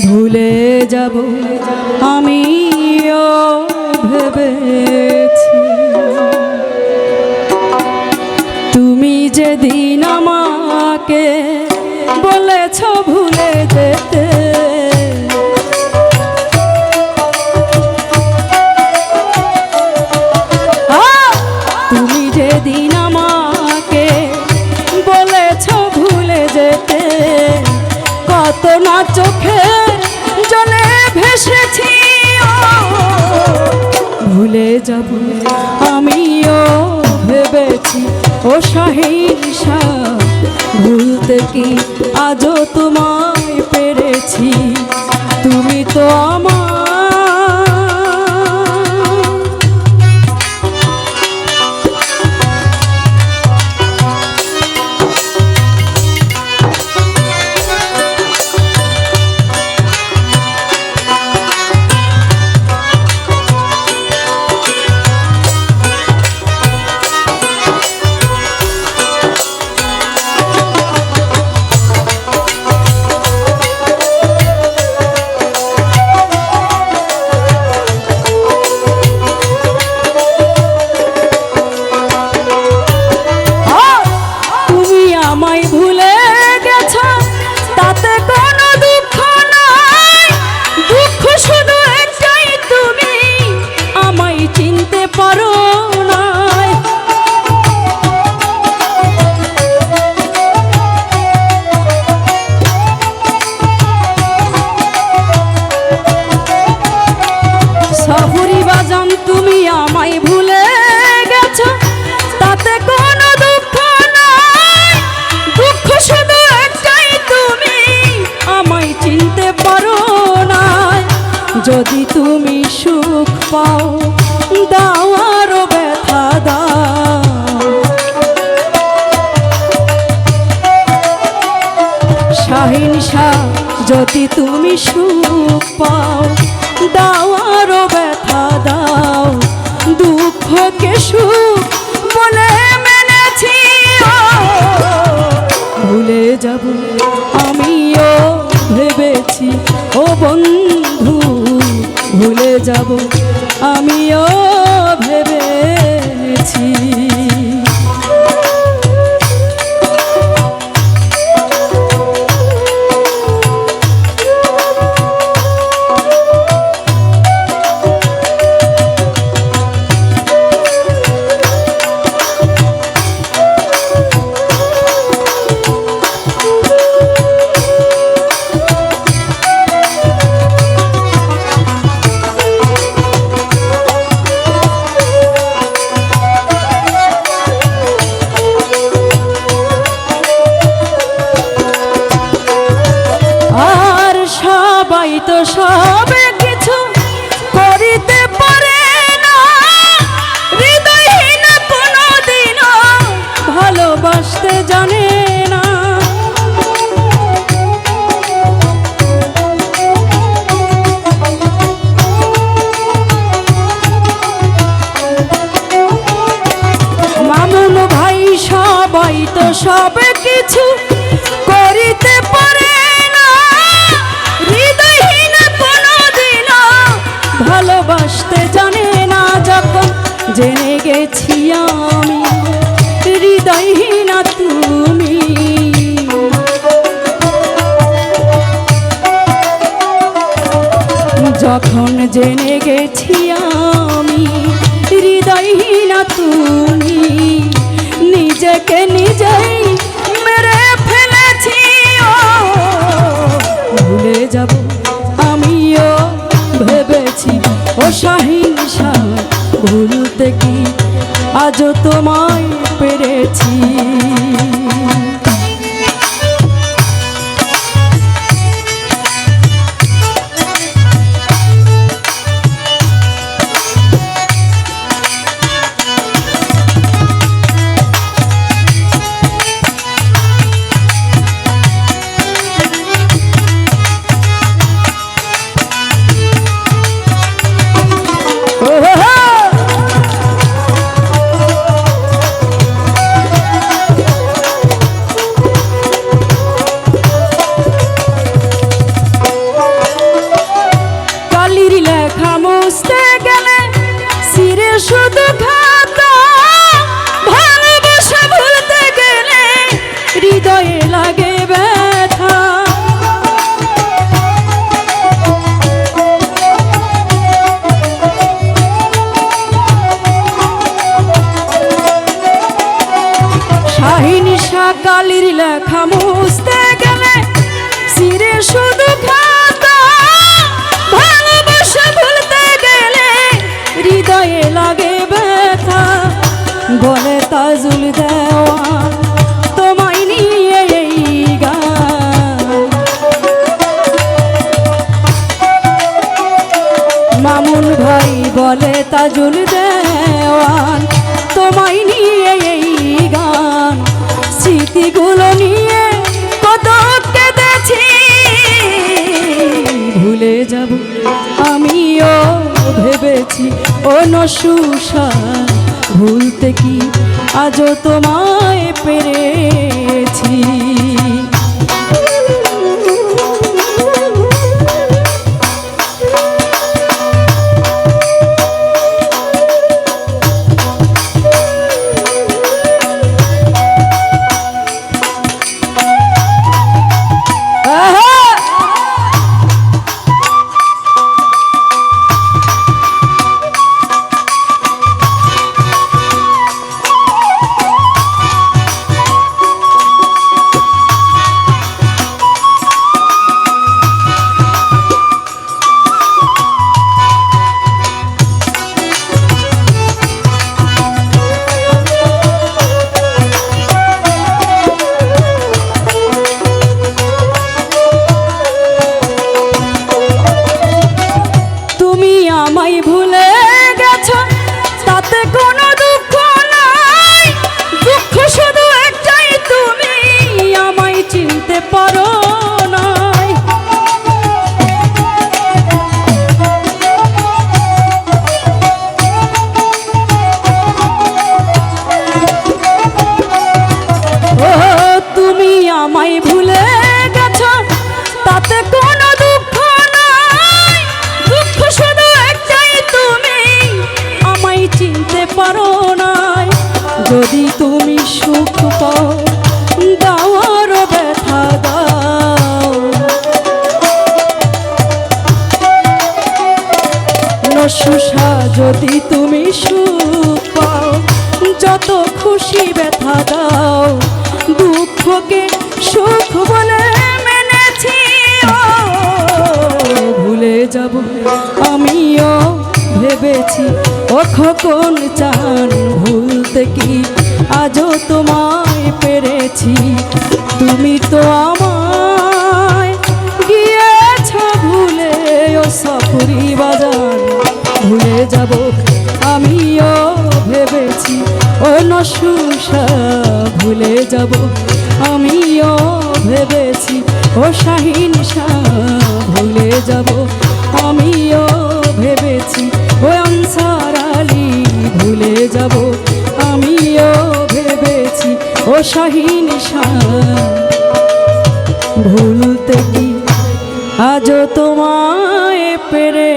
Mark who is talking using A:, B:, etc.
A: ভুলে যাব আমিও ভেবেছি তুমি যেদিন আমাকে বলেছ ভুলে যেতে তুমি যেদিন আমাকে বলেছ ভুলে যেতে কত না চোখের জলে ভেসেছি ভুলে যাব আমিও ভেবেছি ও সহিংসা ভুলতে কি আজও তোমায় পেরেছি তুমি তো আমার তুমি আমায় ভুলে গেছো তাতে কোনো দুঃখ নাই দুঃখ শুধু একটাই তুমি আমায় চিনতে পারো না যদি তুমি সুখ পাও দাও আরো ব্যথা দাও সহিংসা যদি তুমি সুখ পাও দাও আরো ব্যথা দাও দুঃখকে সুখ বলে মেনেছি ভুলে যাব আমিও ভেবেছি ও বন্ধু ভুলে যাব আমিও ভেবেছি তো সব কিছু করিতে পারে না হৃদয়হীন কোনদিনও ভালোবাসতে জানে না মামুন ভাই সবাই তো সব কিছু করিতে পারে ভালোবাসতে জানে না যখন জেনে গেছি আমি হৃদয়হীনা তুমি যখন জেনে গেছি আমি হৃদয়হীনা তুমি নিজেকে নিজেই মেরে ফেলেছি ভুলে যাব আমিও ভেবেছি ও সহিংসা ভুলতে কি আজও তোমায় পেরেছি হৃদয়ে লাগে ব্যথা। শাহিন কালির লেখা মুছতে গেলে সিরে শুধু খাতা, ভালোবাসা ভুলতে গেলে হৃদয়ে লাগে ব্যথা। বলে তাজুল দেওয়ান তোমায় নিয়ে এই গান, মামুন ভাই বলে তাজুল দেওয়ান তোমায় নিয়ে এই গান। স্মৃতিগুলো নিয়ে কত কেঁদেছি, ভুলে যাব আমিও ভেবেছি ও নসুষা, ভুলতে কি আজও তোমায় পেরেছি। আমায় ভুলে গেছো তাতে কোনো দুঃখ নাই, দুঃখ শুধু একটাই তুমি আমায় চিনতে পারো নাই। ও তুমি আমায় ভুলে গেছো তাতে কোনো দুঃখ নাই, দুঃখ শুধু চিনতে পারো নাই। যদি তুমি সুখ পাও দাও আরো ব্যথা দাও, নসুষা যদি তুমি সুখ পাও যত খুশি ব্যথা দাও। দুঃখকে সুখ বলে মেনেছি, ভুলে যাব আমিও ভেবেছি ও খোকন চান, ভুলতে কি আজও তোমায় পেরেছি। তুমি তো আমায় গিয়েছ ভুলে ও সপুরি বাজান, ভুলে যাব আমিও ভেবেছি ও নসুষা, ভুলে যাব আমিও ভেবেছি ও শাহিন শাহ, ভুলে যাব আমিও ভেবেছি ও আনসার আলী, ভুলে যাব আমিও ভেবেছি ও শাহিন শাহ। ভুলতে কি আজও তোমায় পেরে